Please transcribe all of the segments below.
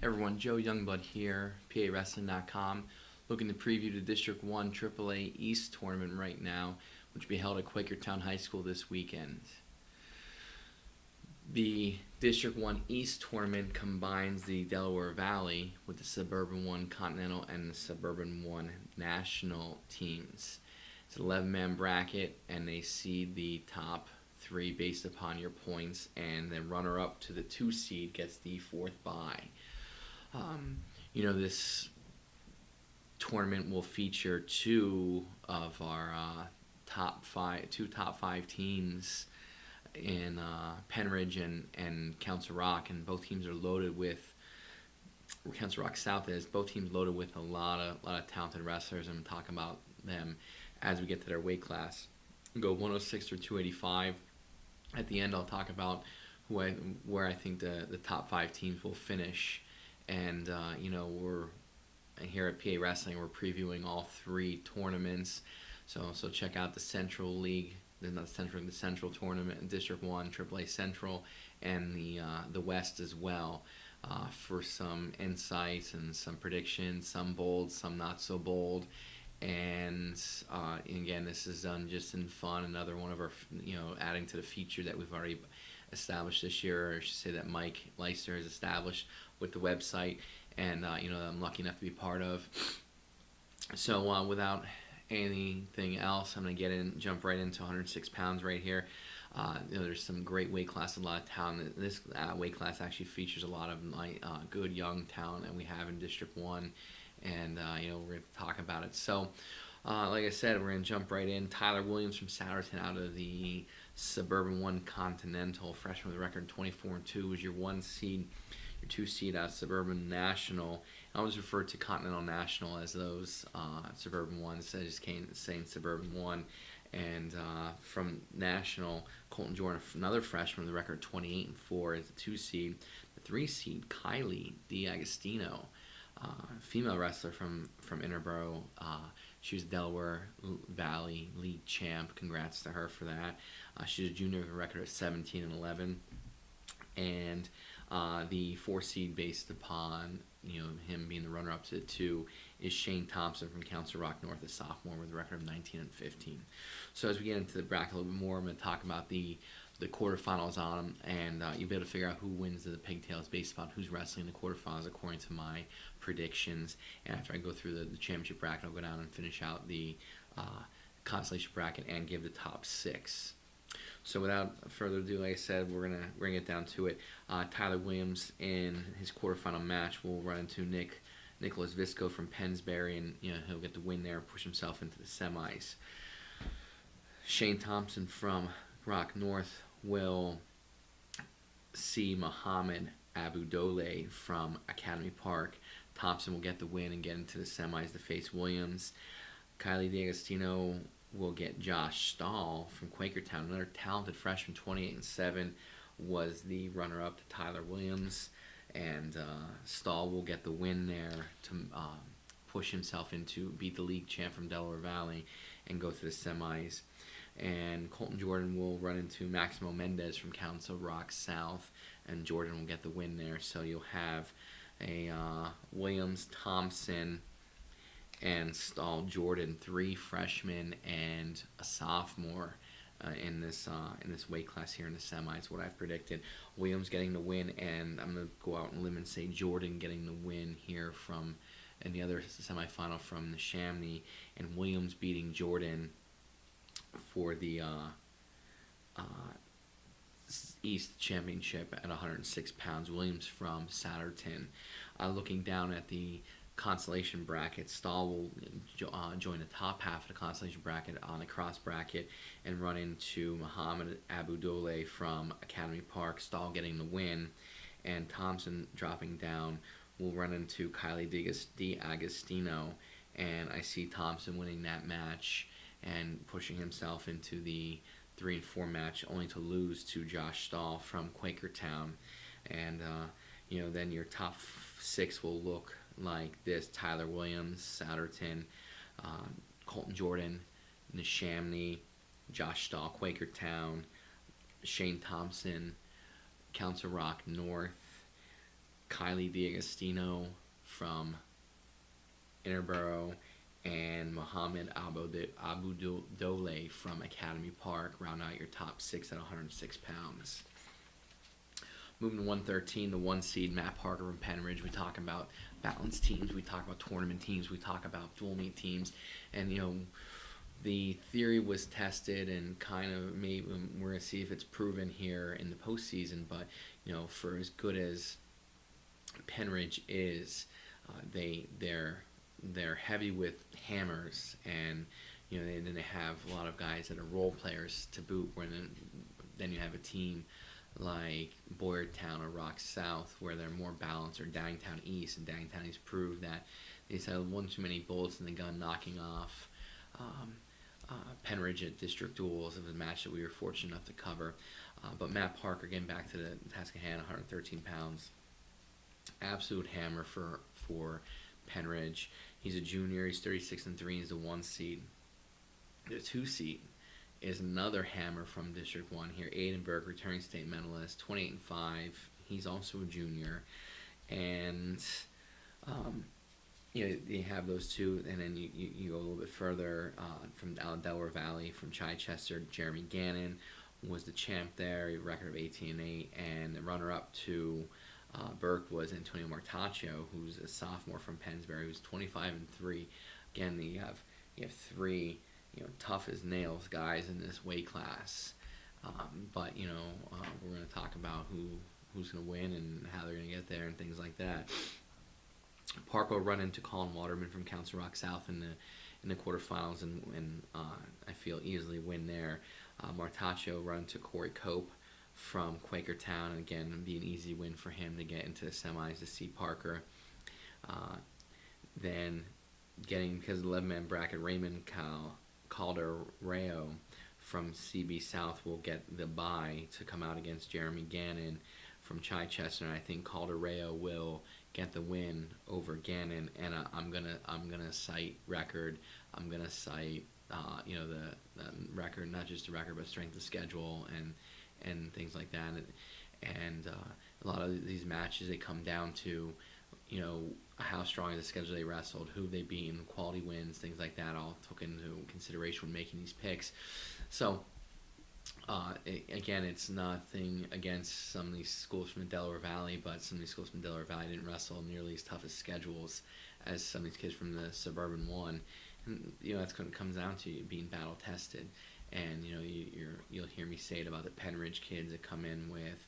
Hey everyone, Joe Youngblood here, PAWrestling.com, looking to preview the District 1 AAA East tournament right now, which will be held at Quakertown High School this weekend. The District 1 East tournament combines the Delaware Valley with the Suburban 1 Continental and the Suburban 1 National teams. It's an 11-man bracket, and they seed the top three based upon your points, and the runner-up to the 2 seed gets the 4th bye. This tournament will feature two of our top five teams in Penridge and Council Rock, and both teams are loaded with Council Rock South is both teams loaded with a lot of talented wrestlers. I'm talking about them as we get to their weight class. We'll go 106 through 285. At the end, I'll talk about where I think the top 5 teams will finish. And we're here at PA Wrestling. We're previewing all 3 tournaments. So check out the Central League, the Central Tournament, District 1, AAA Central, and the West as well, for some insights and some predictions, some bold, some not so bold. And again, this is done just in fun. Another one of our, adding to the feature that we've already established this year, or I should say that Mike Leister has established with the website, and I'm lucky enough to be part of. So without anything else, I'm gonna jump right into 106 pounds right here. There's some great weight class, a lot of talent. This weight class actually features a lot of good young talent that we have in District 1, and we're going to talk about it. So, like I said, we're going to jump right in. Tyler Williams from Souderton out of the Suburban 1 Continental, freshman with a record 24-2, was your 1 seed. Your 2 seed out Suburban National. I always refer to Continental National as those Suburban ones. I just came saying Suburban 1. And from National, Colton Jordan, another freshman with a record 28-4 as the 2 seed. The 3 seed, Kylie D'Agostino, female wrestler from Interboro. She was Delaware Valley League champ. Congrats to her for that. She's a junior with a record of 17-11. And the 4 seed, based upon him being the runner-up to the 2, is Shane Thompson from Council Rock North, a sophomore with a record of 19-15. So as we get into the bracket a little bit more, I'm going to talk about the quarterfinals on them, and you'll be able to figure out who wins the pigtails based upon who's wrestling in the quarterfinals according to my predictions. And after I go through the championship bracket, I'll go down and finish out the consolation bracket and give the top 6. So without further ado, like I said, we're gonna get down to it. Tyler Williams in his quarterfinal match will run into Nicholas Visco from Pennsbury, and he'll get the win there and push himself into the semis. Shane Thompson from Rock North will see Muhammad Abu Dole from Academy Park. Thompson will get the win and get into the semis to face Williams. Kylie D'Agostino will get Josh Stahl from Quakertown, another talented freshman, 28-7, was the runner-up to Tyler Williams, and Stahl will get the win there to push himself into beat the league champ from Delaware Valley and go to the semis. And Colton Jordan will run into Maximo Mendez from Council Rock South, and Jordan will get the win there. So you'll have a Williams, Thompson, and Stahl Jordan, 3 freshmen and a sophomore in this weight class here in the semis. What I've predicted: Williams getting the win, and I'm gonna go out on a limb and say Jordan getting the win here from in the other semifinal from the Neshaminy, and Williams beating Jordan for the East Championship at 106 pounds. Williams from Souderton. Looking down at the consolation bracket, Stahl will join the top half of the consolation bracket on the cross bracket and run into Muhammad Abu Dole from Academy Park. Stahl getting the win, and Thompson dropping down will run into Kylie D'Agostino, and I see Thompson winning that match and pushing himself into the 3 and 4 match, only to lose to Josh Stahl from Quakertown. And then your top 6 will look like this: Tyler Williams, Souderton, Colton Jordan, Neshaminy, Josh Stahl, Quakertown, Shane Thompson, Council Rock North, Kylie D'Agostino from Interborough, and Mohammed Abu Dole from Academy Park round out your top six at 106 pounds. Moving to 113, the one seed Matt Parker from Penridge. We talk about balanced teams, we talk about tournament teams, we talk about dual meet teams, and the theory was tested and kind of maybe we're gonna see if it's proven here in the postseason. But for as good as Penridge is, they're heavy with hammers, and then they have a lot of guys that are role players to boot. Where then you have a team like Boyertown or Rock South where they're more balanced, or Dangtown East, and Dangtown East proved that they just had one too many bullets in the gun, knocking off Penridge at district duels. It was a match that we were fortunate enough to cover. But Matt Parker, getting back to the task at hand, 113 pounds, absolute hammer for Penridge. He's a junior. He's 36-3. He's the one seed. The two seed is another hammer from District 1 here. Aiden Burke, returning state medalist, 28-5. He's also a junior. And, you have those two. And then you go a little bit further from Delaware Valley, from Chichester. Jeremy Gannon was the champ there, a record of 18-8. And the runner-up to Burke was Antonio Martaccio, who's a sophomore from Pennsbury, who's 25-3. Again, you have three tough as nails guys in this weight class. But we're going to talk about who's going to win and how they're going to get there and things like that. Park will run into Colin Waterman from Council Rock South in the quarterfinals, and I feel easily win there. Martaccio run into Corey Cope from Quakertown, and again, it'd be an easy win for him to get into the semis to see Parker. Then getting, because of the 11-man bracket, Raymond Caldereo from CB South will get the bye to come out against Jeremy Gannon from Chichester, and I think Caldereo will get the win over Gannon. And I'm gonna cite record. I'm gonna cite the record, not just the record, but strength of schedule and things like that. And a lot of these matches, they come down to how strong is the schedule they wrestled, who they beat, and quality wins, things like that, all took into consideration when making these picks. So again, it's nothing against some of these schools from the Delaware Valley, but some of these schools from Delaware Valley didn't wrestle nearly as tough as schedules as some of these kids from the Suburban 1. And that's when it comes down to you being battle tested. And you'll hear me say it about the Penridge kids that come in with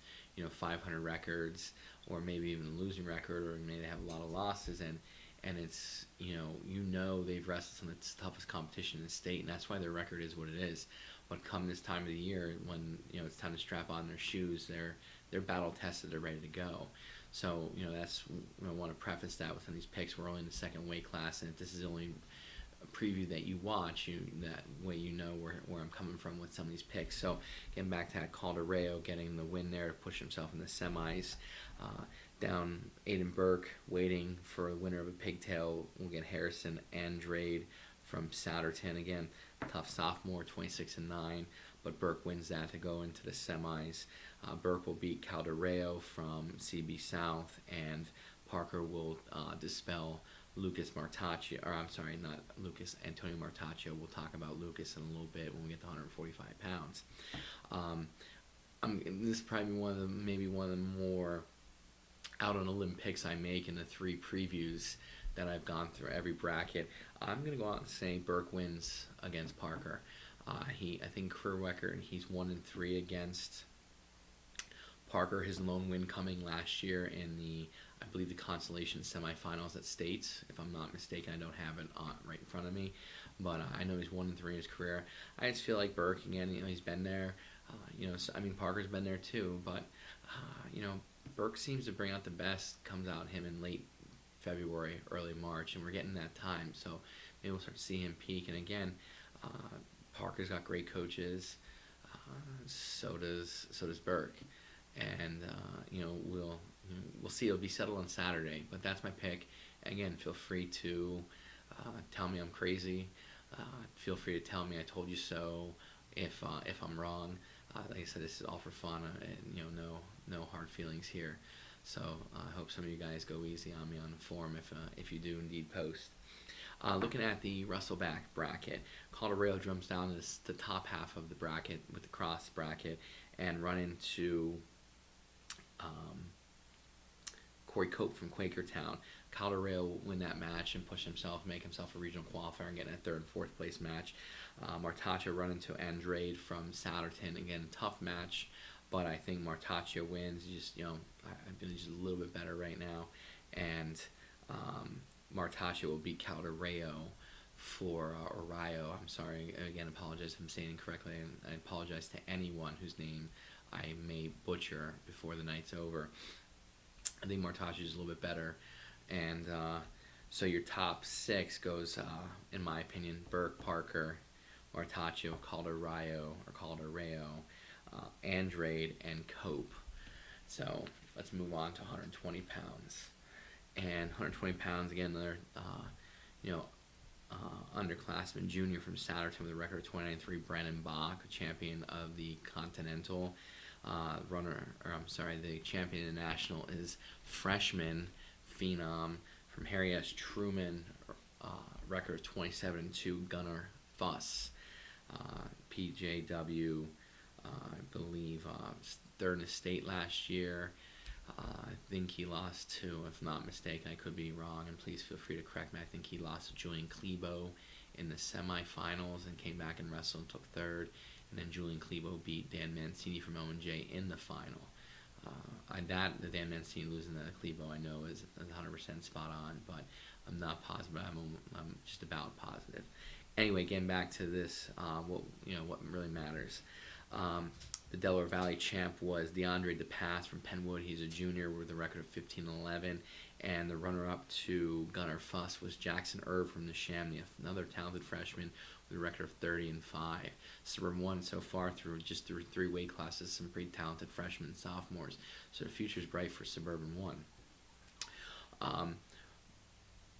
500 records, or maybe even a losing record, or maybe they have a lot of losses, and it's they've wrestled some of the toughest competition in the state, and that's why their record is what it is. But come this time of the year, when it's time to strap on their shoes, they're battle tested, they're ready to go. So that's I want to preface that with some of these picks. We're only in the second weight class, and if this is the only preview that you watch, that way where I'm coming from with some of these picks. So getting back to that, Caldereo getting the win there to push himself in the semis. Down Aiden Burke, waiting for a winner of a pigtail. We'll get Harrison Andrade from Souderton. Again, tough sophomore, 26-9, but Burke wins that to go into the semis. Burke will beat Caldereo from CB South, and Parker will dispel Lucas Martaccio, or I'm sorry, not Lucas, Antonio Martaccio. We'll talk about Lucas in a little bit when we get to 145 pounds. This is probably maybe one of the more out on a limb picks I make in the three previews that I've gone through every bracket. I'm going to go out and say Burke wins against Parker. I think career record, he's 1-3 against Parker. His lone win coming last year in I believe the consolation semifinals at States. If I'm not mistaken, I don't have it right in front of me, but I know he's 1-3 in his career. I just feel like Burke, again, he's been there. Parker's been there too, but Burke seems to bring out the best, comes out him in late February, early March, and we're getting that time. So maybe we'll start to see him peak. And again, Parker's got great coaches. So does Burke, and we'll see. It'll be settled on Saturday, but that's my pick. Again, feel free to tell me I'm crazy. Feel free to tell me I told you so if I'm wrong. Like I said, this is all for fun, and no hard feelings here. So I hope some of you guys go easy on me on the forum if you do indeed post. Looking at the Russellback bracket, Colorado jumps down to the top half of the bracket with the cross bracket and run into um, Corey Cope from Quakertown. Colorado will win that match and push himself, make himself a regional qualifier and get in a third and fourth place match. Martaccia run into Andrade from Souderton. Again, tough match, but I think Martaccia wins. Just I've been just a little bit better right now, and Martaccia will beat Caldereo for Orayo. I'm sorry, again, apologize if I'm saying incorrectly, and I apologize to anyone whose name I may butcher before the night's over. I think Martaccia is a little bit better, and so your top six goes, in my opinion, Burke, Parker, Martaccia, Caldereo, Andrade, and Cope. So let's move on to 120 pounds. And 120 pounds, again, another underclassman junior from Souderton with a record of 29-3, Brandon Bach, champion of the Continental. The champion of the National is freshman phenom from Harry S. Truman, record of 27-2, Gunnar Fuss. PJW, I believe, third in the state last year. I think he lost to, if not mistaken, I could be wrong, and please feel free to correct me. I think he lost to Julian Klebo in the semifinals and came back and wrestled and took third. And then Julian Klebo beat Dan Mancini from O&J in the final. The Dan Mancini losing to Klebo I know is 100% spot on, but I'm not positive. I'm just about positive. Anyway, getting back to this, what really matters. The Delaware Valley champ was DeAndre DePass from Penwood. He's a junior with a record of 15-11. And the runner-up to Gunnar Fuss was Jackson Erb from Neshaminy, another talented freshman with a record of 30-5. Suburban 1 so far through three weight classes, some pretty talented freshmen and sophomores. So the future's bright for Suburban 1.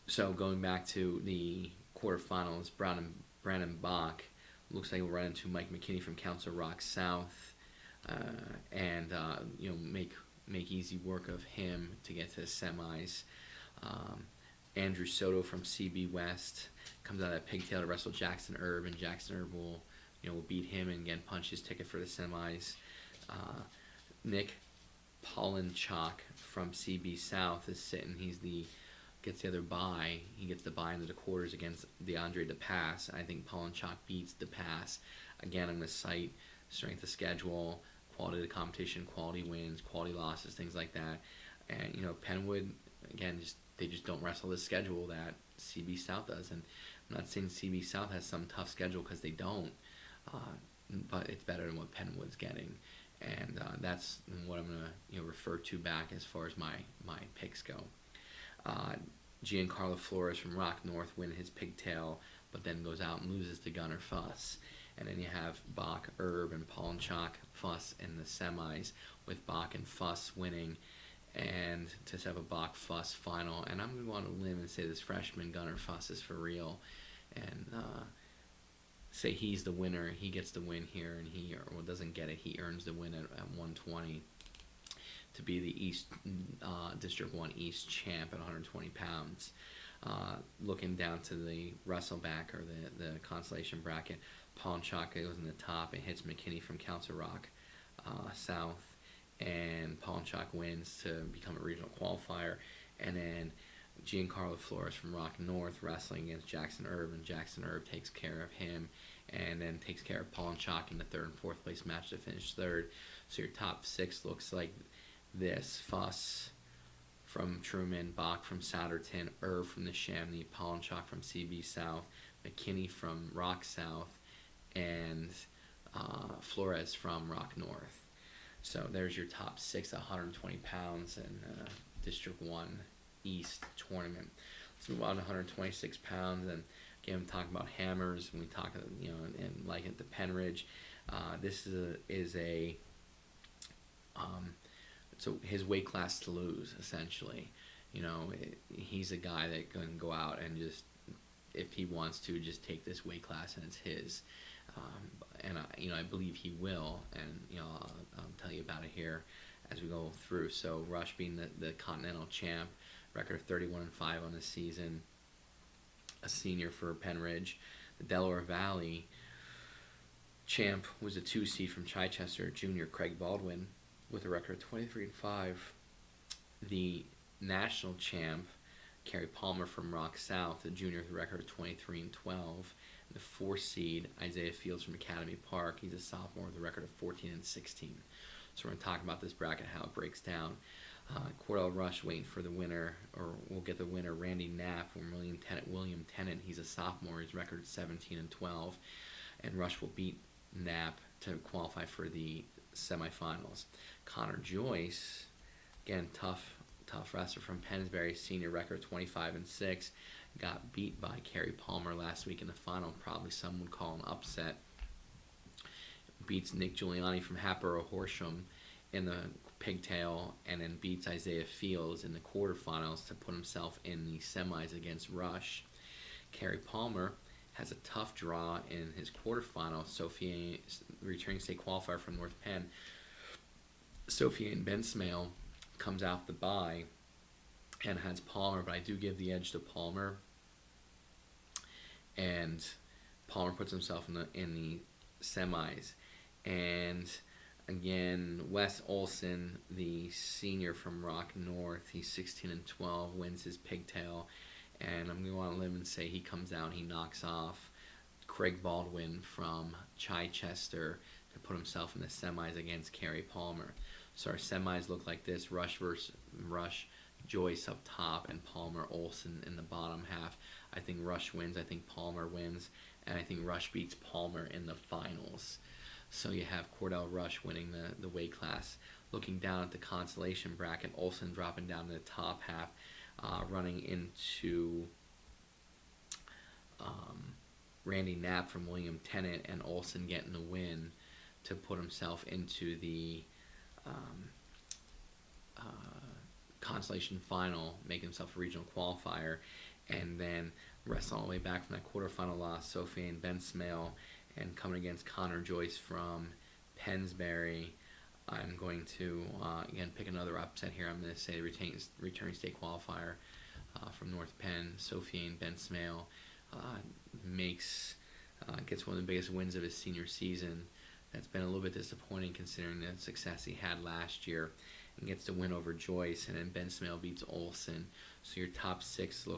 So going back to the quarterfinals, Brandon Bach looks like we'll run into Mike McKinney from Council Rock South. Make easy work of him to get to the semis. Andrew Soto from CB West comes out of that pigtail to wrestle Jackson Erb, and Jackson Erb will beat him and again punch his ticket for the semis. Nick Polinchak from CB South is sitting. Gets the other bye. He gets the bye into the quarters against DeAndre DePass. I think Polinchak beats DePass. Again, I'm going to cite strength of schedule, quality of the competition, quality wins, quality losses, things like that. And Penwood, again, they just don't wrestle the schedule that CB South does. And I'm not saying CB South has some tough schedule because they don't, but it's better than what Penwood's getting. And that's what I'm going to refer to back as far as my picks go. Giancarlo Flores from Rock North win his pigtail, but then goes out and loses to Gunnar Fuss. And then you have Bach, Erb, and Polinchak, Fuss in the semis, with Bach and Fuss winning, and to have a Bach Fuss final. And I'm going to go on a limb and say this freshman Gunnar Fuss is for real, and say he's the winner. He gets the win here, and he doesn't get it. He earns the win at 120 to be the East District 1 East champ at 120 pounds. Looking down to the wrestleback or the consolation bracket, Polinchak goes in the top and hits McKinney from Council Rock South, and Polinchak wins to become a regional qualifier. And then Giancarlo Flores from Rock North wrestling against Jackson Erb, and Jackson Erb takes care of him and then takes care of Polinchak in the third and fourth place match to finish third. So your top six looks like this: Fuss from Truman, Bach from Souderton, Erb from Neshaminy, Polinchak from CB South, McKinney from Rock South, and Flores from Rock North. So there's your top six at 120 pounds in District 1 East tournament. Let's move on to 126 pounds, and again, talking about hammers, when we talk, and like at the Penridge, this is a so his weight class to lose, essentially. He's a guy that can go out and just, if he wants to, just take this weight class and it's his. And I believe he will, and I'll tell you about it here as we go through. So Rush being the Continental champ, record of 31-5 on the season, a senior for Penridge. The Delaware Valley champ was a 2 seed from Chichester, junior Craig Baldwin, with a record of 23-5. The national champ, Kerry Palmer from Rock South, the junior with a record of 23-12. The 4 seed, Isaiah Fields from Academy Park, he's a sophomore with a record of 14-16. So we're going to talk about this bracket, how it breaks down. Cordell Rush waiting for the winner, or we'll get the winner, Randy Knapp from William Tennant. He's a sophomore. His record is 17-12. And Rush will beat Knapp to qualify for the semifinals. Connor Joyce, again, tough wrestler from Pennsbury, senior record 25-6. Got beat by Kerry Palmer last week in the final. Probably some would call an upset. Beats Nick Giuliani from Hatboro Horsham in the pigtail, and then beats Isaiah Fields in the quarterfinals to put himself in the semis against Rush. Kerry Palmer has a tough draw in his quarterfinal. Sophia, returning state qualifier from North Penn, Sophia Bensmail comes out the bye and has Palmer, but I do give the edge to Palmer. And Palmer puts himself in the semis. And again, Wes Olson, the senior from Rock North, he's 16-12, wins his pigtail. And I'm going to want to live and say he comes out and he knocks off Craig Baldwin from Chichester to put himself in the semis against Kerry Palmer. So our semis look like this: Rush versus Rush, Joyce up top, and Palmer Olson in the bottom half. I think Rush wins, I think Palmer wins, and I think Rush beats Palmer in the finals. So you have Cordell Rush winning the weight class. Looking down at the consolation bracket, Olson dropping down to the top half, running into Randy Knapp from William Tennant, and Olson getting the win to put himself into the consolation final, make himself a regional qualifier, and then wrestle all the way back from that quarterfinal loss, Sophie and Ben Smale, and coming against Connor Joyce from Pennsbury. I'm going to, again, pick another upset here. I'm going to say returning state qualifier from North Penn, Sophie and Ben Smale, gets one of the biggest wins of his senior season. That's been a little bit disappointing considering the success he had last year, and gets the win over Joyce, and then Ben Smale beats Olson. So your top 6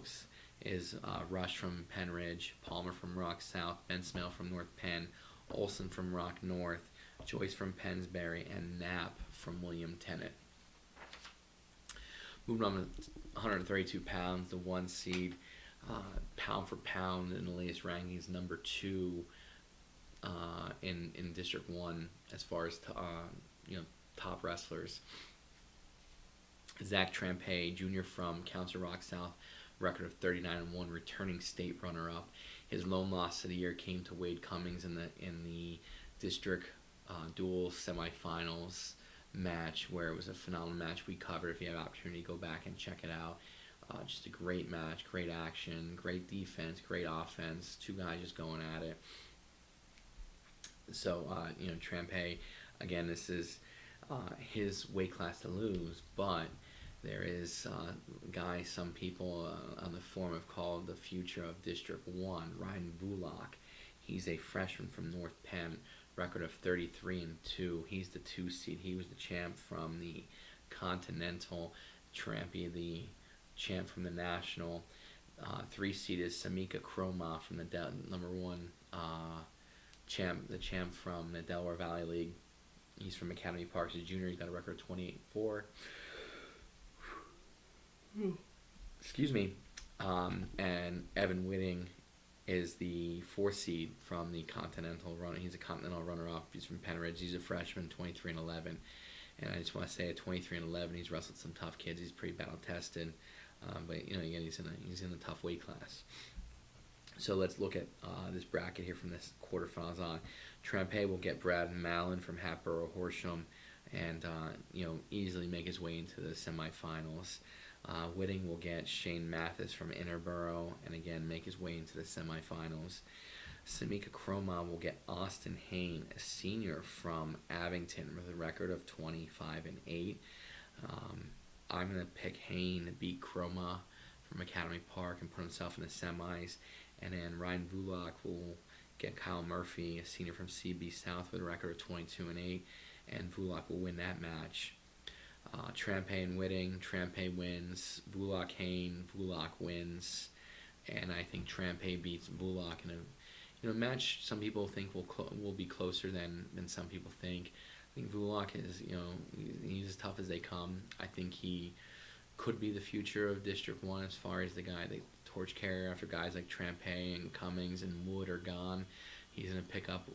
is Rush from Penridge, Palmer from Rock South, Ben Smale from North Penn, Olson from Rock North, Joyce from Pennsbury, and Knapp from William Tennant. Moving on to 132 pounds, the 1 seed, pound for pound in the latest rankings, number 2 in District 1 as far as top wrestlers. Zach Trampay, junior from Council Rock South, record of 39-1, returning state runner-up. His lone loss of the year came to Wade Cummings in the district dual semifinals match, where it was a phenomenal match we covered. If you have an opportunity, go back and check it out. Just a great match, great action, great defense, great offense. 2 guys just going at it. So, Trampay, again, this is his weight class to lose, but there is a guy some people on the forum have called the future of District 1, Ryan Bullock. He's a freshman from North Penn, record of 33-2. He's the 2 seed. He was the champ from the Continental, Trampy the champ from the National. 3 seed is Samika Kroma from the number 1 the champ from the Delaware Valley League. He's from Academy Park. He's a junior. He's got a record of 28-4. Excuse me. And Evan Whitting is the 4 seed from the Continental runner. He's a Continental runner-up. He's from Penridge. He's a freshman, 23-11. And I just want to say at 23-11, he's wrestled some tough kids. He's pretty battle-tested. But, again, he's in a tough weight class. So let's look at this bracket here from this quarterfinals on. Trampay will get Brad Mallon from Hatboro Horsham, and easily make his way into the semifinals. Whitting will get Shane Mathis from Interborough, and again make his way into the semifinals. Samika Croma will get Austin Hain, a senior from Abington, with a record of 25-8. Um, I'm going to pick Hain to beat Croma from Academy Park and put himself in the semis. And then Ryan Vulak will get Kyle Murphy, a senior from CB South, with a record of 22-8. And Vulak will win that match. Trampe and Whitting. Trampe wins. Vulak Hain. Vulak wins. And I think Trampe beats Vulak in a match some people think will be closer than some people think. I think Vulak is he's as tough as they come. I think he could be the future of District 1 as far as the guy, the torch carrier after guys like Trampe and Cummings and Wood are gone. He's gonna pick up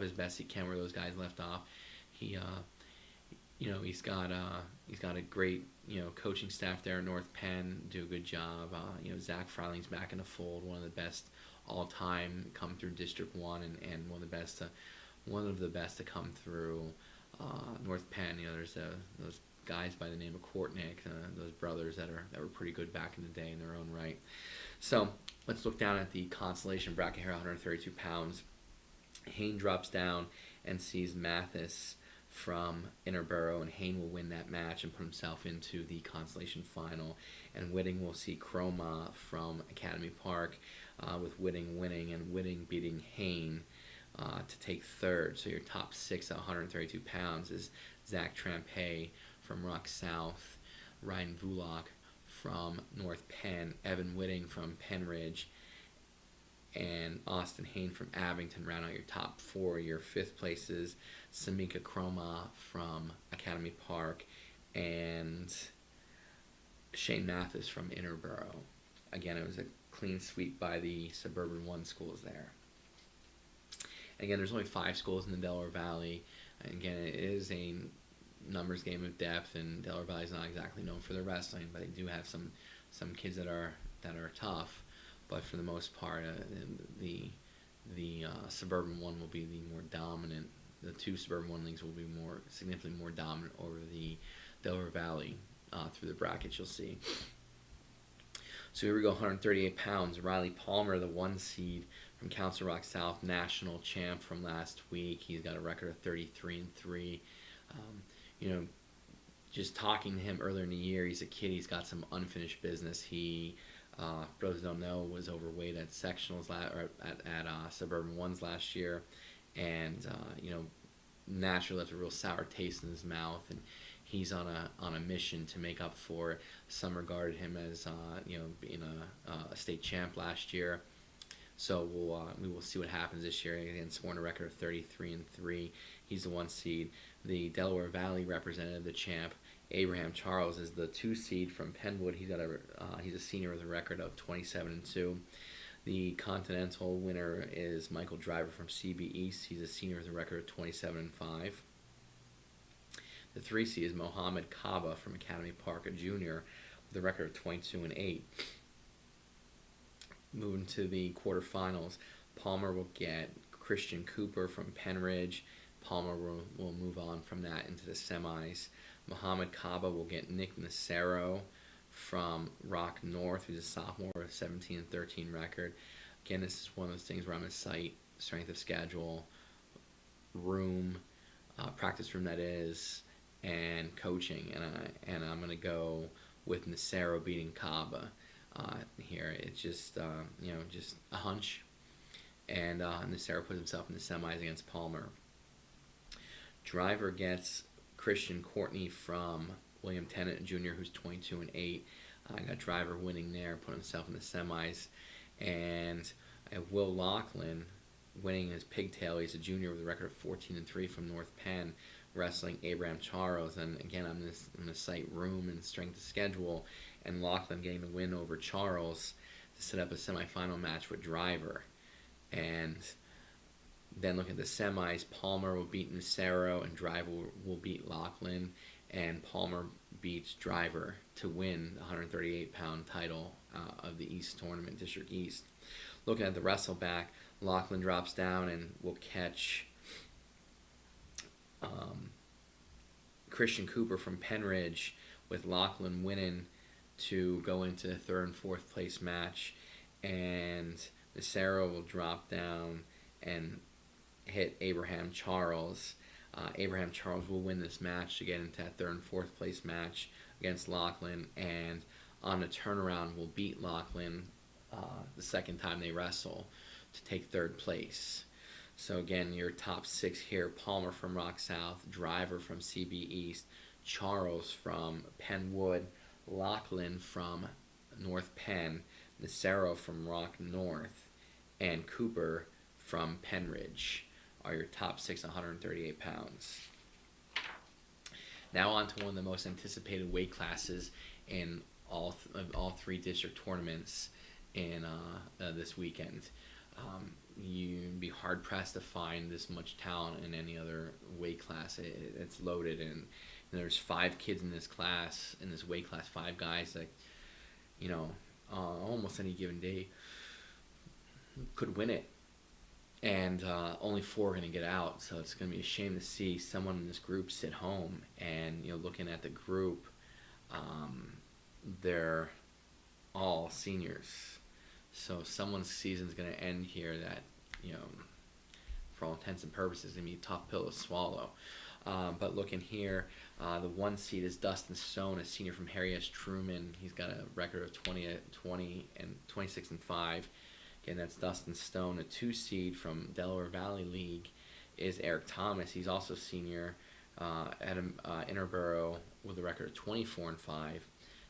as best he can where those guys left off. He's got a great coaching staff there in North Penn, do a good job. Zach Freiling's back in the fold, one of the best all time come through District 1 and one of the best to come through North Penn. There's those guys by the name of Courtnick, those brothers that were pretty good back in the day in their own right. So let's look down at the consolation bracket here, 132 pounds. Hain drops down and sees Mathis from Interborough, and Hain will win that match and put himself into the consolation final. And Whitting will see Croma from Academy Park, with Whitting winning and Whitting beating Hain to take third. So your top 6 at 132 pounds is Zach Trampe from Rock South, Ryan Vulak from North Penn, Evan Whitting from Penridge, and Austin Hain from Abington round out your top 4. Your 5th place is Samika Croma from Academy Park and Shane Mathis from Interborough. Again, it was a clean sweep by the Suburban 1 schools there. Again, there's only 5 schools in the Delaware Valley. And again, it is a numbers game of depth, and Delaware Valley is not exactly known for their wrestling, but they do have some kids that are tough. But for the most part, the Suburban 1 will be the more dominant. The 2 Suburban 1 leagues will be significantly more dominant over the Delaware Valley through the brackets you'll see. So here we go, 138 pounds. Riley Palmer, the 1 seed from Council Rock South, national champ from last week. He's got a record of 33-3. Just talking to him earlier in the year, he's a kid. He's got some unfinished business. He, for those who don't know, was overweight at sectionals at Suburban 1s last year, and naturally left a real sour taste in his mouth. And he's on a mission to make up for it. Some regarded him as being a state champ last year. So we will see what happens this year. Again, scoring a record of 33-3. He's the 1 seed. The Delaware Valley representative, the champ, Abraham Charles, is the 2 seed from Penwood. He's a senior with a record of 27-2. The Continental winner is Michael Driver from CB East. He's a senior with a record of 27-5. The 3 seed is Mohammed Kaba from Academy Park, a junior, with a record of 22-8. Moving to the quarterfinals, Palmer will get Christian Cooper from Penridge. Palmer will move on from that into the semis. Mohammed Kaba will get Nick Nacero from Rock North, who's a sophomore with a 17-13 record. Again, this is one of those things where I'm going to cite strength of schedule, room, practice room that is, and coaching, and I'm going to go with Nacero beating Kaba here. It's just just a hunch, and Nacero puts himself in the semis against Palmer. Driver gets Christian Courtney from William Tennant Jr., who's 22-8. I got Driver winning there, put himself in the semis, and I have Will Laughlin winning his pigtail. He's a junior with a record of 14-3 from North Penn, wrestling Abraham Charles. And again, I'm going to cite room and strength of schedule, and Laughlin getting the win over Charles to set up a semifinal match with Driver. And then look at the semis. Palmer will beat Nacero, and Driver will beat Laughlin, and Palmer beats Driver to win the 138-pound title of the East Tournament, District East. Looking at the wrestle back, Laughlin drops down and will catch Christian Cooper from Penridge, with Laughlin winning to go into the 3rd and 4th place match, and Nacero will drop down and hit Abraham Charles. Abraham Charles will win this match to get into that third and fourth place match against Lachlan, and on the turnaround will beat Lachlan the second time they wrestle to take third place. So again, your top six here: Palmer from Rock South, Driver from CB East, Charles from Penwood, Lachlan from North Penn, Nacero from Rock North, and Cooper from Penridge are your top six 138 pounds. Now on to one of the most anticipated weight classes in all three district tournaments in this weekend. You'd be hard pressed to find this much talent in any other weight class. It's loaded, and there's 5 kids in this class, in this weight class, 5 guys that, almost any given day could win it. And only 4 are going to get out, so it's going to be a shame to see someone in this group sit home. And looking at the group, they're all seniors, so someone's season's going to end here that, for all intents and purposes, is going to be a tough pill to swallow. But looking here, the 1 seed is Dustin Stone, a senior from Harry S. Truman. He's got a record of 20 and 26 and 5. Again, that's Dustin Stone. A 2 seed from Delaware Valley League is Eric Thomas. He's also senior at Interborough with a record of 24 and 5.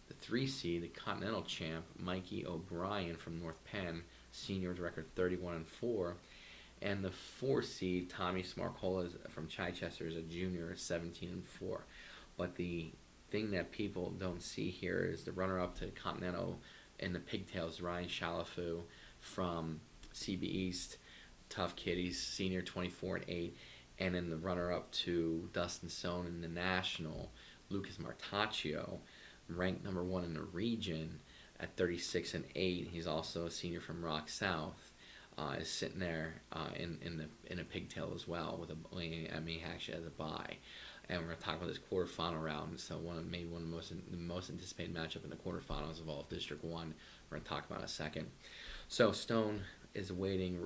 The 3 seed, the Continental champ, Mikey O'Brien from North Penn, senior with a record 31 and 4. And the 4 seed, Tommy Smarcola from Chichester, is a junior, 17 and 4. But the thing that people don't see here is the runner-up to Continental in the pigtails, Ryan Shalafu from CB East. Tough kid, he's senior, 24 and 8. And then the runner-up to Dustin Stone in the National, Lucas Martaccio, ranked number 1 in the region at 36 and 8. He's also a senior from Rock South. Is sitting there in a pigtail as well with he actually has a bye. And we're going to talk about this quarterfinal round. So maybe one of the most anticipated matchup in the quarterfinals of all of District 1. We're going to talk about in a second. So Stone is waiting.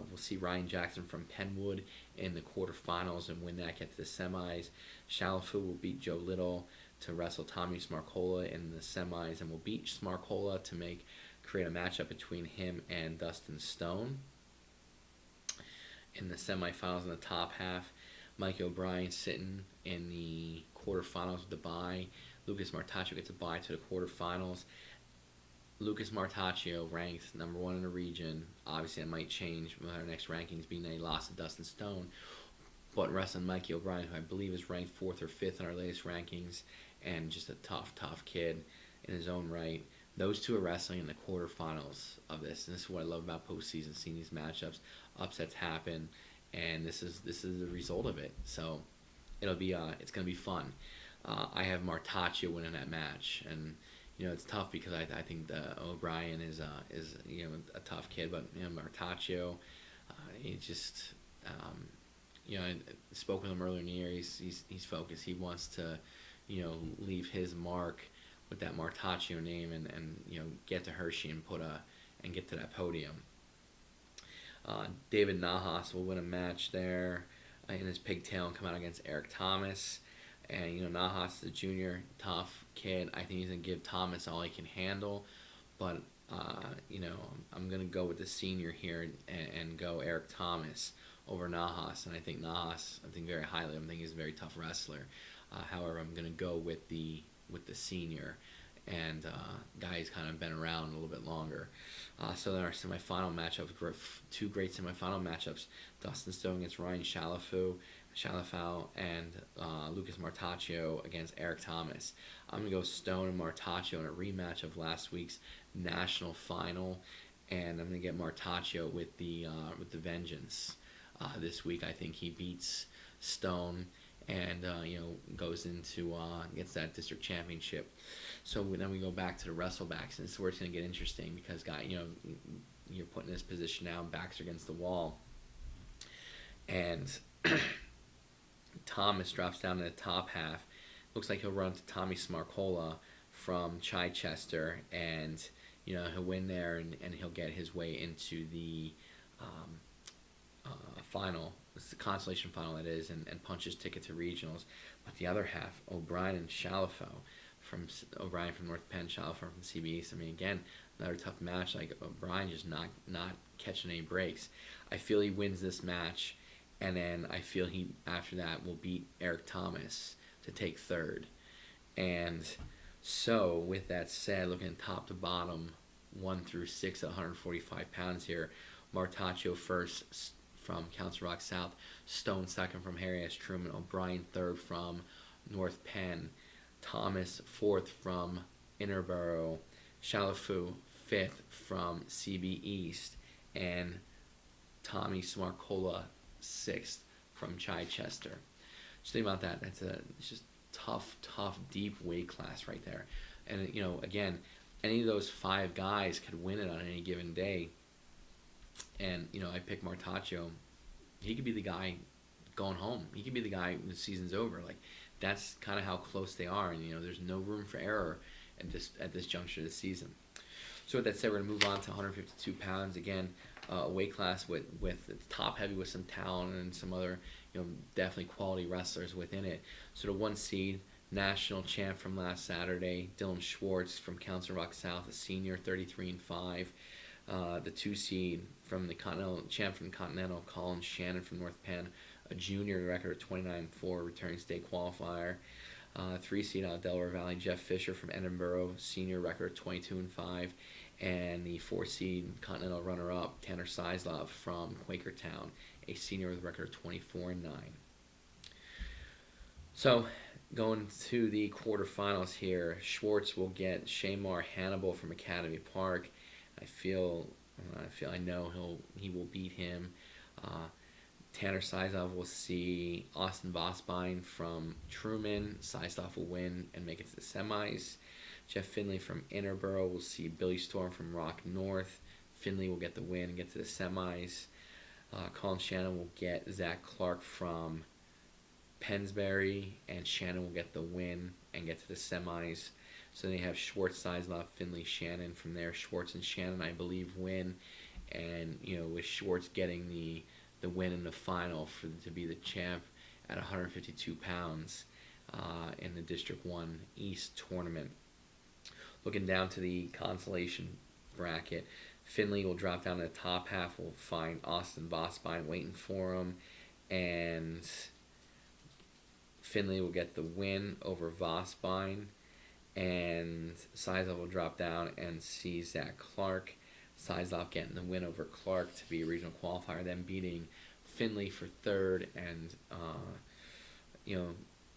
We'll see Ryan Jackson from Penwood in the quarterfinals and win that, get to the semis. Shalafu will beat Joe Little to wrestle Tommy Smarcola in the semis, and will beat Smarcola to create a matchup between him and Dustin Stone. In the semifinals in the top half, Mike O'Brien sitting in the quarterfinals with the bye. Lucas Martaccio gets a bye to the quarterfinals. Lucas Martaccio ranked number 1 in the region. Obviously, it might change with our next rankings, being that he lost to Dustin Stone. But wrestling Mikey O'Brien, who I believe is ranked 4th or 5th in our latest rankings, and just a tough kid in his own right. Those 2 are wrestling in the quarterfinals of this, and this is what I love about postseason, seeing these matchups. Upsets happen, and this is the result of it. So it'll be it's gonna be fun. I have Martaccio winning that match, and it's tough because I think O'Brien is a tough kid, but Martaccio, he just I spoke with him earlier in the year. He's focused. He wants to leave his mark with that Martaccio name and get to Hershey and get to that podium. David Nahas will win a match there in his pigtail and come out against Eric Thomas. And Nahas, the junior, tough kid. I think he's gonna give Thomas all he can handle, but I'm gonna go with the senior here and go Eric Thomas over Nahas. And I think Nahas, very highly. I think he's a very tough wrestler. However, I'm gonna go with the senior, and guy who's kind of been around a little bit longer. So then our semifinal matchups, 2 great semifinal matchups: Dustin Stone against Ryan Shalafu, and Lucas Martaccio against Eric Thomas. I'm gonna go Stone and Martaccio in a rematch of last week's national final, and I'm gonna get Martaccio with the vengeance this week. I think he beats Stone and goes into gets that district championship. So then we go back to the wrestlebacks, and this is where it's going to get interesting, because you're put in this position now, backs are against the wall, and Thomas drops down in the top half. Looks like he'll run to Tommy Smarcola from Chichester, and he'll win there, and he'll get his way into the um, final. It's the consolation final, that is, and punch his ticket to regionals. But the other half, O'Brien and Shalafo, from O'Brien from North Penn, Shalafo from CB East. I mean, again, another tough match. Like, O'Brien just not catching any breaks. I feel he wins this match, and then I feel he, after that, will beat Eric Thomas to take third. And so, with that said, looking top to bottom, 1 through 6 at 145 pounds here, Martaccio first from Council Rock South, Stone second from Harry S. Truman, O'Brien third from North Penn, Thomas fourth from Interborough, Shalafu fifth from CB East, and Tommy Smarcola sixth from Chichester. Just think about that. It's just tough, deep weight class right there. And again, any of those 5 guys could win it on any given day. And I pick Martaccio. He could be the guy going home. He could be the guy when the season's over. Like, that's kind of how close they are. And there's no room for error at this juncture of the season. So with that said, we're gonna move on to 152 pounds again. A weight class with it's top heavy with some talent and some other definitely quality wrestlers within it. So the 1 seed, national champ from last Saturday, Dylan Schwartz from Council Rock South, a senior, 33-5. The 2 seed from the Continental champ from Continental, Colin Shannon from North Penn, a junior, record of 29-4, returning state qualifier. 3 seed out of Delaware Valley, Jeff Fisher from Edinburgh, senior, record of 22-5. And the 4 seed Continental runner-up, Tanner Sizlov from Quakertown, a senior with a record of 24-9. So, going to the quarterfinals here, Schwartz will get Shamar Hannibal from Academy Park. I know he will beat him. Tanner Sizlov will see Austin Vosbein from Truman. Sizlov will win and make it to the semis. Jeff Finley from Interborough will see Billy Storm from Rock North. Finley will get the win and get to the semis. Colin Shannon will get Zach Clark from Pennsbury, and Shannon will get the win and get to the semis. So they have Schwartz, Sizlov, Finley, Shannon. From there, Schwartz and Shannon, I believe, win. And, with Schwartz getting the win in the final to be the champ at 152 pounds in the District 1 East tournament. Looking down to the consolation bracket, Finley will drop down to the top half. We'll find Austin Vosbein waiting for him. And Finley will get the win over Vosbein. And Sizlov will drop down and see Zach Clark. Sizlov getting the win over Clark to be a regional qualifier, then beating Finley for third, and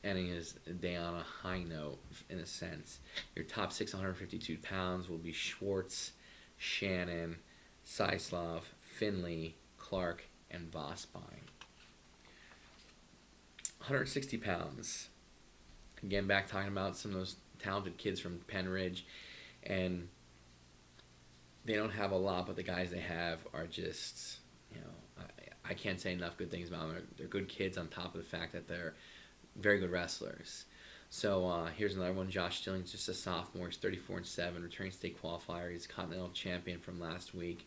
ending his day on a high note in a sense. Your top 6 152 pounds will be Schwartz, Shannon, Sizlov, Finley, Clark, and Vosbein. 160 pounds. Again, back talking about some of those talented kids from Penn Ridge, and they don't have a lot, but the guys they have are just, I can't say enough good things about them. They're good kids on top of the fact that they're very good wrestlers. So here's another one. Josh Stillings, just a sophomore. He's 34-7, returning state qualifier. He's Continental champion from last week.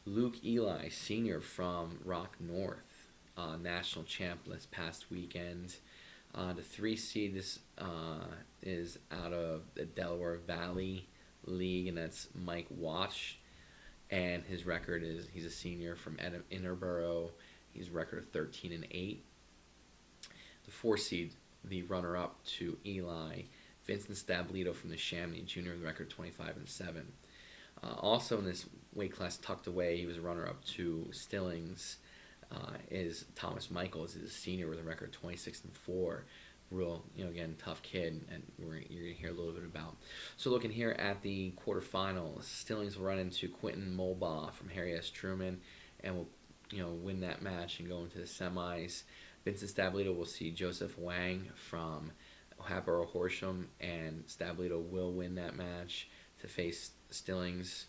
Luke Eli, senior from Rock North, national champ this past weekend. The 3 seed is out of the Delaware Valley League, and that's Mike Watch. And his record is, he's a senior from Interborough. He's record of 13-8. The 4 seed, the runner-up to Eli, Vincent Stablito from the Chamonix Junior with a record 25-7. Also in this weight class tucked away, he was a runner-up to Stillings, is Thomas Michaels. He's a senior with a record 26-4. Real, again, tough kid, and you're going to hear a little bit about. So looking here at the quarterfinals, Stillings will run into Quentin Mulbaugh from Harry S. Truman, and will, win that match and go into the semis. Vincent Stablito will see Joseph Wang from Hatboro Horsham, and Stablito will win that match to face Stillings.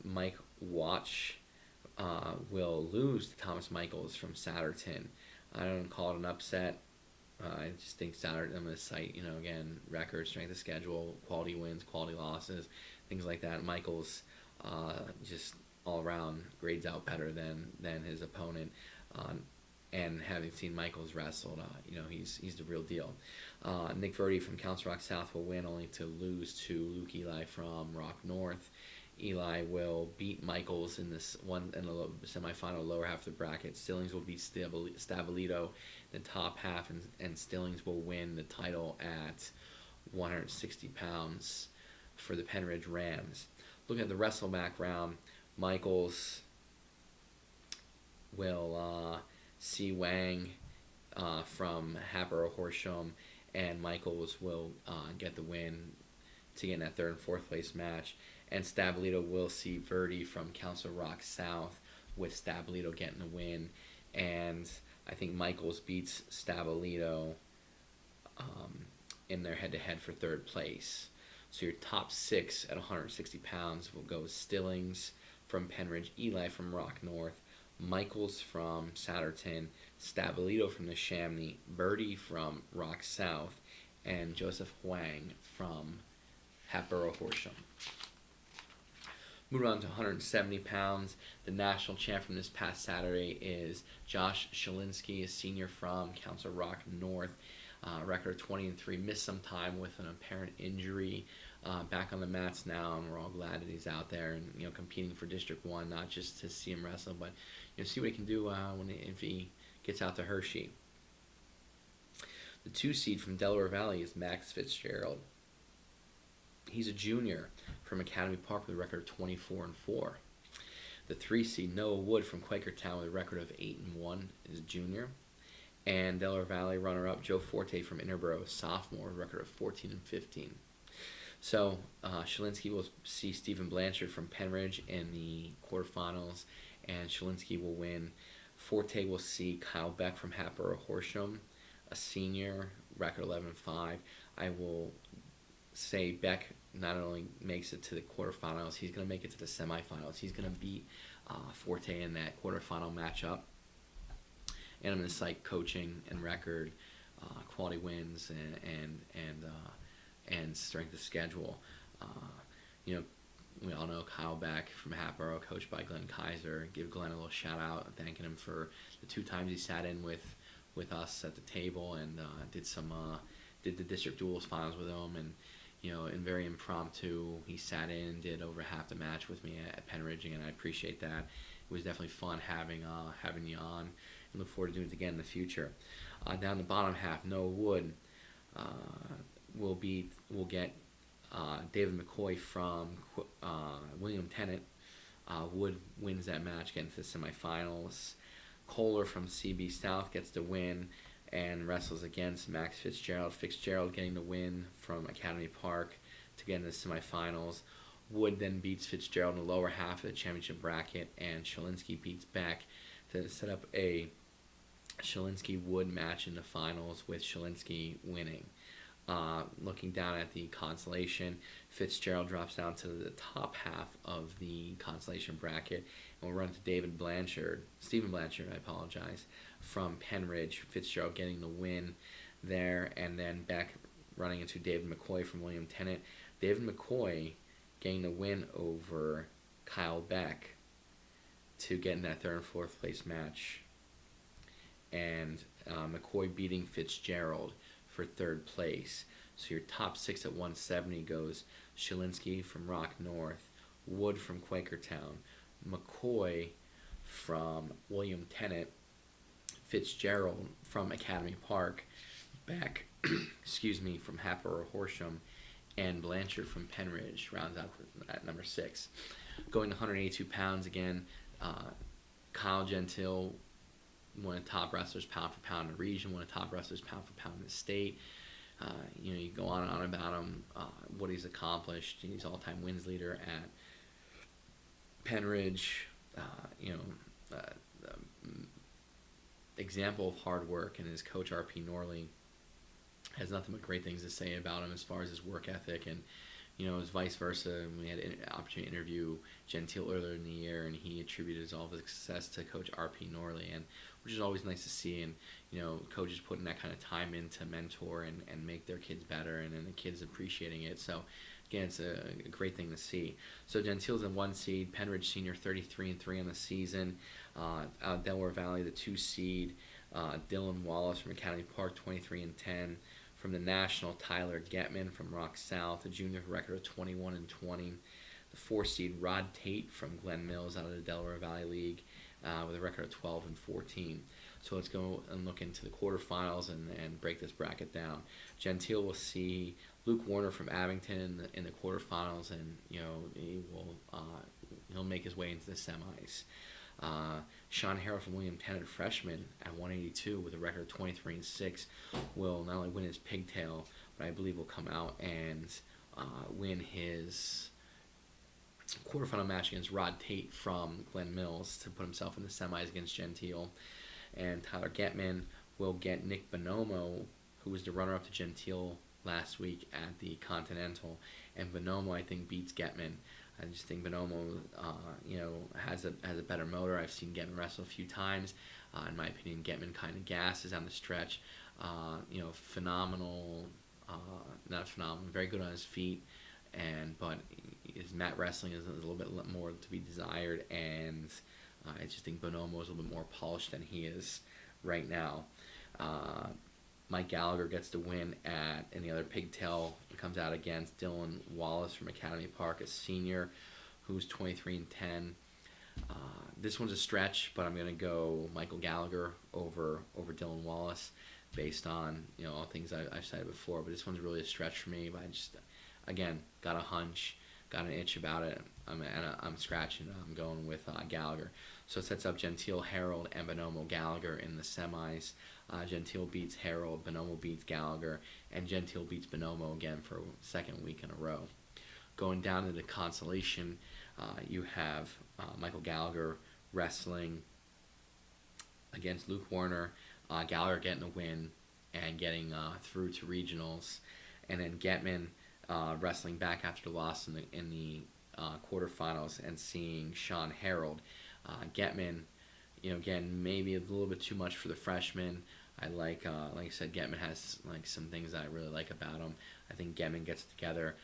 Mike Watch will lose to Thomas Michaels from Satterton. I don't call it an upset. I just think Saturday, I'm going to cite, again, record, strength of schedule, quality wins, quality losses, things like that. Michaels just all around grades out better than his opponent. And having seen Michaels wrestled, he's the real deal. Nick Verdi from Council Rock South will win, only to lose to Luke Eli from Rock North. Eli will beat Michaels in this one in the semifinal, lower half of the bracket. Stillings will beat Stabilito in the top half, and Stillings will win the title at 160 pounds for the Penridge Rams. Looking at the WrestleMac round, Michaels will see Wang from Haber Horsham, and Michaels will get the win to get in that third and fourth place match. And Stabilito will see Verdi from Council Rock South, with Stabilito getting the win. And I think Michaels beats Stabilito in their head-to-head for third place. So your top 6 at 160 pounds will go Stillings from Penridge, Eli from Rock North, Michaels from Satterton, Stabilito from the Chamonix, Verdi from Rock South, and Joseph Huang from Hatboro Horsham. Moving on to 170 pounds, the national champ from this past Saturday is Josh Shalinsky, a senior from Council Rock North. Record of 20-3, missed some time with an apparent injury. Back on the mats now, and we're all glad that he's out there and competing for District 1, not just to see him wrestle, but see what he can do if he gets out to Hershey. The 2 seed from Delaware Valley is Max Fitzgerald. He's a junior from Academy Park with a record of 24-4. The 3 seed Noah Wood from Quakertown with a record of 8-1 is a junior. And Delaware Valley runner-up Joe Forte from Interboro, sophomore, with a record of 14-15. So Shalinsky will see Stephen Blanchard from Penridge in the quarterfinals, and Shalinsky will win. Forte will see Kyle Beck from Hatboro Horsham, a senior, record 11-5. I will say Beck not only makes it to the quarterfinals, he's going to make it to the semifinals. He's going to beat Forte in that quarterfinal matchup. And I'm going to cite coaching and record, quality wins, and strength of schedule. We all know Kyle Beck from Hatboro, coached by Glenn Kaiser. Give Glenn a little shout out, thanking him for the 2 times he sat in with us at the table and did the district duels finals with him, and and very impromptu, he sat in, did over half the match with me at Penridge, and I appreciate that. It was definitely fun having you on, and look forward to doing it again in the future. Down the bottom half, Noah Wood will get David McCoy from William Tennant. Wood wins that match, getting to the semifinals. Kohler from CB South gets the win and wrestles against Max Fitzgerald. Fitzgerald getting the win from Academy Park to get into the semifinals. Wood then beats Fitzgerald in the lower half of the championship bracket, and Shalinsky beats Beck to set up a Shalinsky-Wood match in the finals, with Shalinsky winning. Looking down at the consolation, Fitzgerald drops down to the top half of the consolation bracket, and we'll run to Stephen Blanchard, from Penridge. Fitzgerald getting the win there, and then Beck running into David McCoy from William Tennant. David McCoy getting the win over Kyle Beck to get in that third and fourth place match, and McCoy beating Fitzgerald for third place. So your top 6 at 170 goes Shalinsky from Rock North, Wood from Quakertown, McCoy from William Tennant, Fitzgerald from Academy Park, Beck from Hatboro Horsham, and Blanchard from Penridge rounds out at number 6. Going to 182 pounds again, Kyle Gentile, one of the top wrestlers pound for pound in the region, one of the top wrestlers pound for pound in the state. You go on and on about him, what he's accomplished. He's all-time wins leader at Penridge. Example of hard work, and his coach R.P. Norley has nothing but great things to say about him as far as his work ethic and it was vice versa. And we had an opportunity to interview Gentile earlier in the year, and he attributed all of his success to Coach R.P. Norley, and which is always nice to see. And coaches putting that kind of time in to mentor and make their kids better, and then the kids appreciating it. So again, it's a great thing to see. So Gentile's in 1 seed, Penridge Senior 33-3 on the season, Delaware Valley the 2 seed, Dylan Wallace from Academy Park 23-10. From the National, Tyler Getman from Rock South, a junior record of 21-20. The 4 seed, Rod Tate from Glen Mills out of the Delaware Valley League with a record of 12-14. So let's go and look into the quarterfinals and break this bracket down. Gentile will see Luke Warner from Abington in the quarterfinals, and he'll make his way into the semis. Sean Harrell from William Tennant, freshman at 182 with a record of 23-6, will not only win his pigtail, but I believe will come out and win his quarterfinal match against Rod Tate from Glen Mills to put himself in the semis against Gentile. And Tyler Getman will get Nick Bonomo, who was the runner-up to Gentile last week at the Continental. And Bonomo, I think, beats Getman. I just think Bonomo, has a better motor. I've seen Getman wrestle a few times. In my opinion, Getman kind of gasses on the stretch. Phenomenal, not phenomenal, very good on his feet, but his mat wrestling is a little bit more to be desired, and I just think Bonomo is a little bit more polished than he is right now. Mike Gallagher gets the win in the other pigtail. It comes out against Dylan Wallace from Academy Park, a senior, who's 23-10. This one's a stretch, but I'm going to go Michael Gallagher over Dylan Wallace based on all things I've cited before. But this one's really a stretch for me. But I just, again, got a hunch, got an itch about it. I'm scratching. I'm going with Gallagher. So it sets up Gentile, Harold, and Bonomo Gallagher in the semis. Gentile beats Harold, Bonomo beats Gallagher, and Gentile beats Bonomo again for a second week in a row. Going down to the consolation, you have Michael Gallagher wrestling against Luke Warner, Gallagher getting a win and getting through to regionals, and then Getman wrestling back after the loss in the quarterfinals and seeing Sean Harold. Getman, again, maybe a little bit too much for the freshman. I like I said, Getman has some things that I really like about him. I think Getman gets together.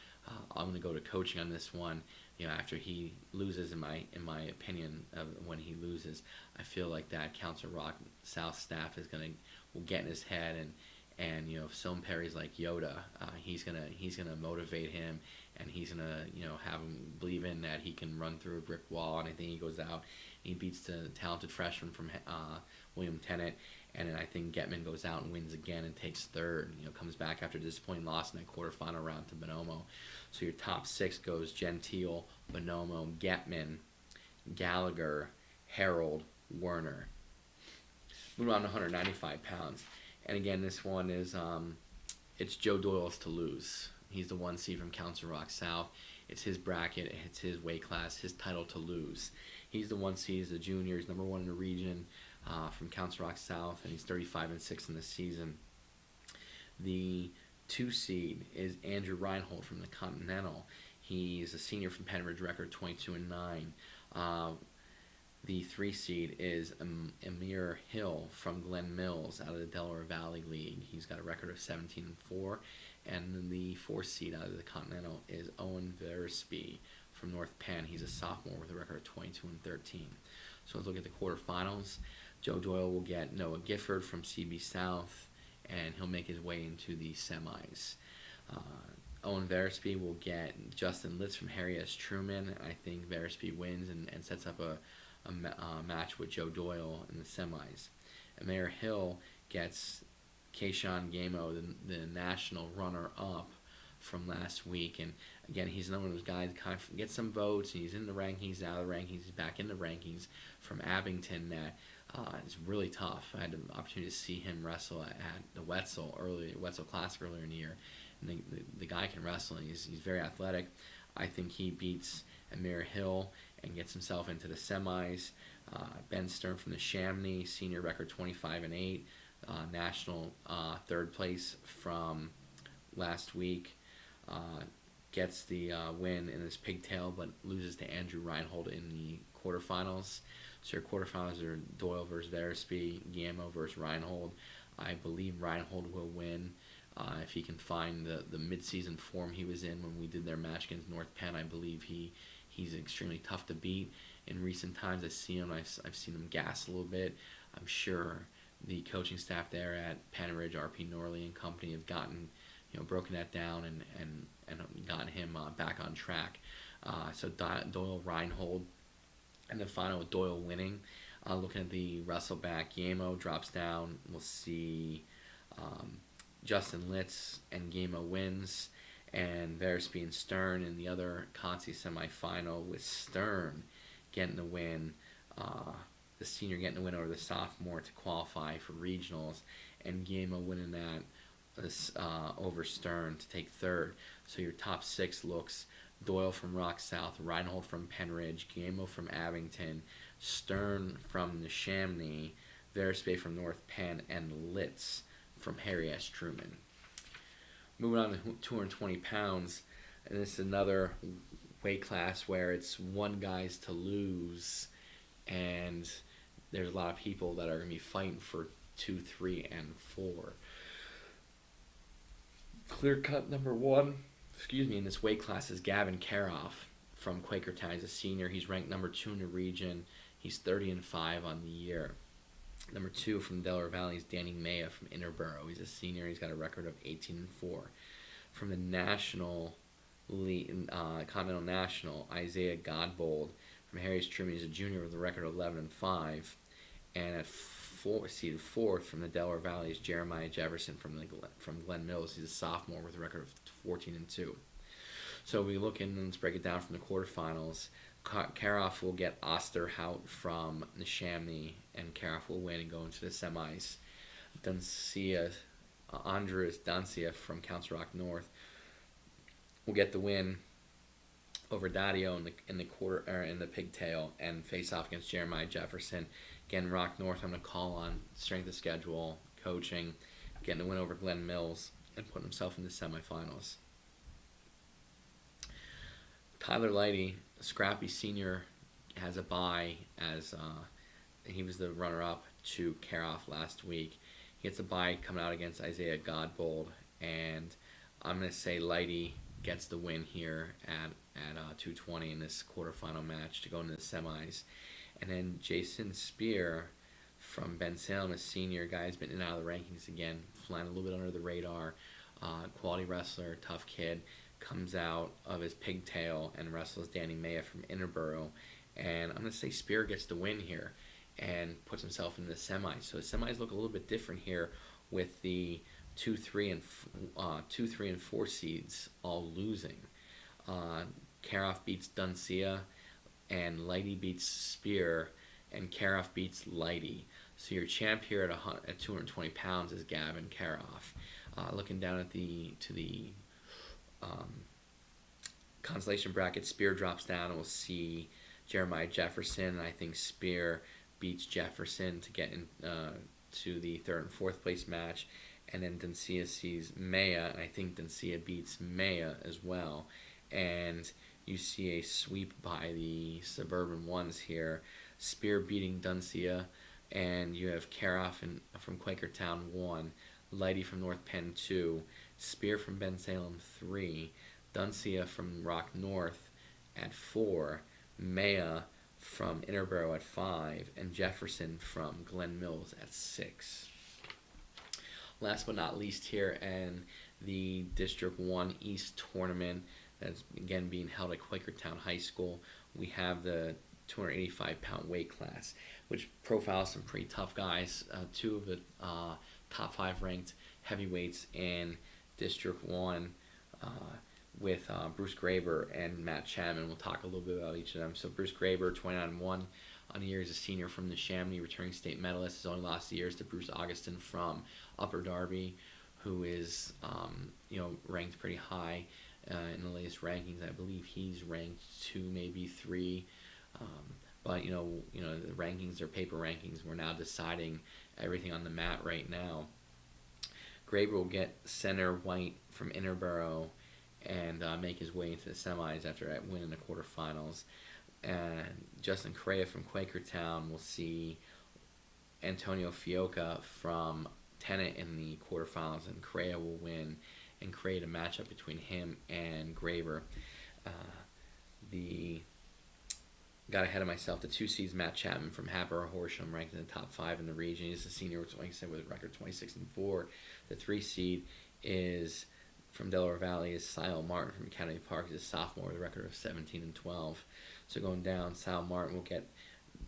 I'm going to go to coaching on this one. After he loses, in my opinion, when he loses, I feel like that Council Rock South staff will get in his head, and if Sil Perry's like Yoda, he's gonna motivate him, and he's gonna have him believe in that he can run through a brick wall. And I think he goes out and he beats the talented freshman from William Tennant, and then I think Getman goes out and wins again and takes third. Comes back after a disappointing loss in that quarterfinal round to Bonomo. So your top 6 goes Gentile, Bonomo, Getman, Gallagher, Harold, Werner. Moving on to 195 pounds. And again, this one is it's Joe Doyle's to lose. He's the 1 seed from Council Rock South. It's his bracket. It's his weight class. His title to lose. He's the 1 seed. He's a junior. He's number 1 in the region from Council Rock South, and he's 35-6 in the season. The 2 seed is Andrew Reinhold from the Continental. He's a senior from Penridge, record 22-9. The 3 seed is Amir Hill from Glen Mills out of the Delaware Valley League. He's got a record of 17-4. And then the 4 seed out of the Continental is Owen Versby from North Penn. He's a sophomore with a record of 22-13. So let's look at the quarterfinals. Joe Doyle will get Noah Gifford from CB South, and he'll make his way into the semis. Owen Versby will get Justin Litz from Harry S. Truman. I think Versby wins and sets up a match with Joe Doyle in the semis. Amir Hill gets Keishon Gamo, the national runner-up from last week. And again, he's another one of those guys that kind of gets some votes, and he's in the rankings, out of the rankings, he's back in the rankings from Abington. That is really tough. I had the opportunity to see him wrestle at the Wetzel Classic earlier in the year. And the guy can wrestle, and he's very athletic. I think he beats Amir Hill and gets himself into the semis. Ben Stern from the Chamonix, senior record 25-8, national 3rd place from last week. gets the win in his pigtail, but loses to Andrew Reinhold in the quarterfinals. So your quarterfinals are Doyle versus Versby, Guillermo versus Reinhold. I believe Reinhold will win. If he can find the mid-season form he was in when we did their match against North Penn, I believe he's extremely tough to beat. In recent times, I've seen him gas a little bit. I'm sure the coaching staff there at Penridge, RP Norley and company have gotten, broken that down and gotten him back on track. So Doyle Reinhold, and the final with Doyle winning. Looking at the wrestleback, Guillermo drops down. We'll see Justin Litz and Guillermo wins, and Versby and Stern in the other Conti semifinal with Stern getting the win. The senior getting the win over the sophomore to qualify for regionals, and Guillermo winning that over Stern to take third. So your top six looks Doyle from Rock South, Reinhold from Penridge, Guillermo from Abington, Stern from Neshaminy, Versby from North Penn, and Litz from Harry S. Truman. Moving on to 220 pounds, and this is another weight class where it's one guy's to lose, and there's a lot of people that are going to be fighting for 2, 3, and 4. Clear cut number one, in this weight class is Gavin Karoff from Quakertown. He's a senior. He's ranked number 2 in the region. He's 30-5 on the year. Number 2 from Delaware Valley is Danny Maya from Interboro. He's a senior. He's got a record of 18-4. From the National League, Continental National, Isaiah Godbold from Harry's Truman. He's a junior with a record of 11-5. And at seeded fourth from the Delaware Valley is Jeremiah Jefferson from Glen Mills. He's a sophomore with a record of 14-2. So we look in and let's break it down from the quarterfinals. Karoff will get Osterhout from Neshaminy, and Karoff will win and go into the semis. Andres Dancia from Council Rock North will get the win over Dadio in the pigtail and face off against Jeremiah Jefferson. Again, Rock North, I'm going to call on strength of schedule, coaching, getting a win over Glen Mills, and putting himself in the semifinals. Tyler Lighty, a scrappy senior, has a bye as he was the runner-up to Karoff last week. He gets a bye coming out against Isaiah Godbold, and I'm going to say Lighty gets the win here at 220 in this quarterfinal match to go into the semis. And then Jason Spear from Ben Salem, a senior guy, has been in and out of the rankings again, flying a little bit under the radar. Quality wrestler, tough kid, comes out of his pigtail and wrestles Danny Maya from Interboro. And I'm going to say Spear gets the win here and puts himself in the semis. So the semis look a little bit different here with the 2, 3, and 4 seeds all losing. Karoff beats Duncia, and Lighty beats Spear, and Karoff beats Lighty. So your champ here at 220 pounds is Gavin Karoff. Looking down at the consolation bracket, Spear drops down, and we'll see Jeremiah Jefferson. And I think Spear beats Jefferson to get in to the 3rd and 4th place match. And then Duncia sees Maya, and I think Duncia beats Maya as well. And you see a sweep by the Suburban Ones here. Spear beating Duncia, and you have Karoff from Quakertown 1, Lighty from North Penn 2, Spear from Ben Salem 3, Duncia from Rock North at 4, Maya from Interboro at 5, and Jefferson from Glen Mills at 6. Last but not least here, and the District 1 East tournament that's again being held at Quakertown High School, we have the 285-pound weight class, which profiles some pretty tough guys. 2 of the top 5 ranked heavyweights in District 1 with Bruce Graber and Matt Chapman. We'll talk a little bit about each of them. So Bruce Graber, 29-1 on the year, is a senior from Neshaminy, returning state medalist. His only lost the years to Bruce Augustin from Upper Darby, who is ranked pretty high in the latest rankings. I believe he's ranked 2, maybe 3. But the rankings are paper rankings. We're now deciding everything on the mat right now. Graber will get center White from Interboro, and make his way into the semis after winning the quarterfinals. And Justin Correa from Quakertown will see Antonio Fioca from Tenet in the quarterfinals, and Correa will win and create a matchup between him and Graver. Uh, the Got ahead of myself. The 2 seeds Matt Chapman from Haber Horsham, ranked in the top 5 in the region. He's a senior, like I said, with a record 26-4. The 3 seed is from Delaware Valley is Sile Martin from Academy Park. He's a sophomore with a record of 17-12. So going down, Sile Martin will get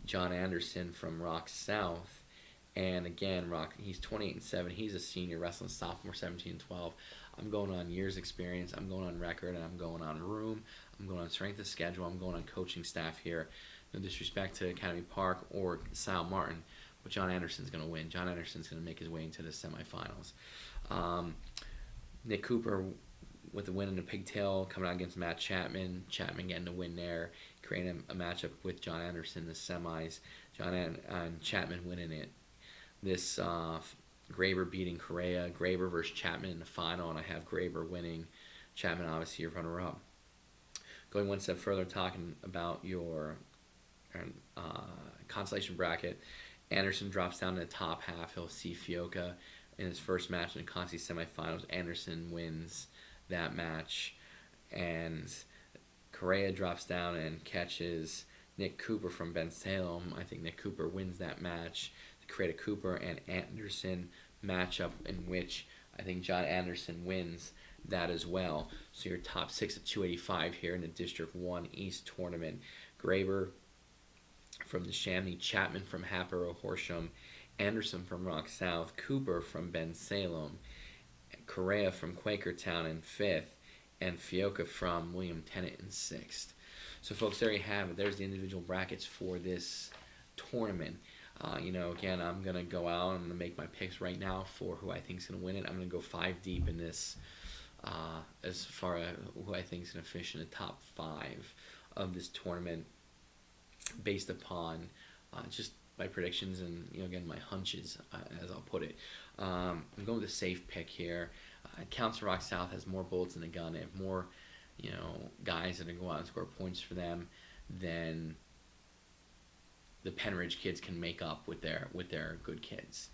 John Anderson from Rock South. And again, he's 28-7. He's a senior, wrestling sophomore, 17-12. I'm going on years experience. I'm going on record, and I'm going on room. I'm going on strength of schedule. I'm going on coaching staff here. No disrespect to Academy Park or Sal Martin, but John Anderson's going to win. John Anderson's going to make his way into the semifinals. Nick Cooper with the win in the pigtail coming out against Matt Chapman. Chapman getting the win there, creating a matchup with John Anderson in the semis. And Chapman winning it. This Graber beating Correa. Graber versus Chapman in the final, and I have Graber winning. Chapman obviously your runner-up. Going one step further, talking about your consolation bracket, Anderson drops down to the top half. He'll see Fioca in his first match in the Conti semifinals. Anderson wins that match, and Correa drops down and catches Nick Cooper from Ben Salem. I think Nick Cooper wins that match to create a Cooper and Anderson matchup in which I think John Anderson wins that as well. So your top 6 at 285 here in the District 1 East tournament. Graber from the Chamonix, Chapman from Happero Horsham, Anderson from Rock South, Cooper from Ben Salem, Correa from Quakertown in 5th, and Fioca from William Tennant in 6th. So folks, there you have it. There's the individual brackets for this tournament. Again, I'm going to go out. I'm going to make my picks right now for who I think is going to win it. I'm going to go 5 deep in this as far as who I think is going to finish in the top 5 of this tournament based upon just my predictions and, again, my hunches, as I'll put it. I'm going with a safe pick here. Council Rock South has more bullets in the gun. They have more, guys that are going to go out and score points for them than the Penridge kids can make up with their good kids.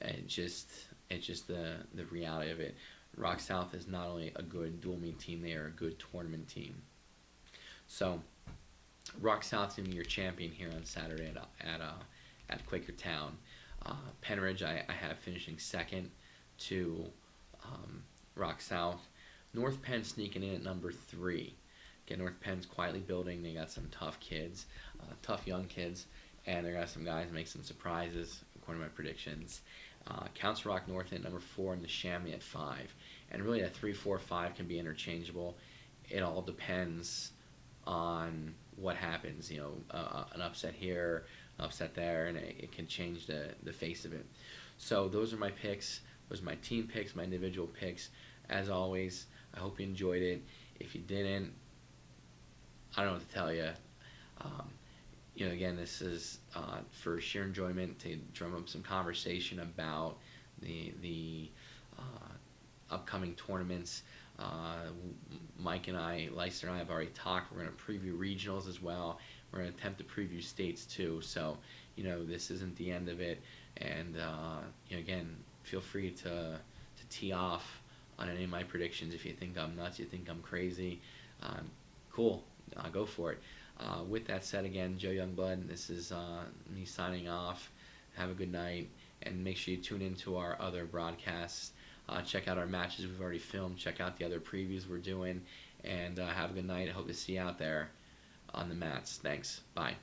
It's just the reality of it. Rock South is not only a good dual meet team, they are a good tournament team. So Rock South's gonna be your champion here on Saturday at Quakertown. Penridge I have finishing second to Rock South. North Penn sneaking in at number 3. Again, North Penn's quietly building. They got some tough kids, tough young kids, and they got some guys make some surprises according to my predictions. Council Rock North at number 4 and the Chamois at 5. And really that 3, 4, 5 can be interchangeable. It all depends on what happens. An upset here, an upset there, and it can change the face of it. So those are my picks. Those are my team picks, my individual picks. As always, I hope you enjoyed it. If you didn't, I don't know what to tell you. Again, this is for sheer enjoyment, to drum up some conversation about the upcoming tournaments. Mike and I, Leicester and I have already talked. We're going to preview regionals as well. We're going to attempt to preview states too. So, this isn't the end of it. And, again, feel free to tee off on any of my predictions. If you think I'm nuts, you think I'm crazy, cool, go for it. With that said, again, Joe Youngblood, this is me signing off. Have a good night, and make sure you tune into our other broadcasts. Check out our matches we've already filmed. Check out the other previews we're doing, and have a good night. I hope to see you out there on the mats. Thanks. Bye.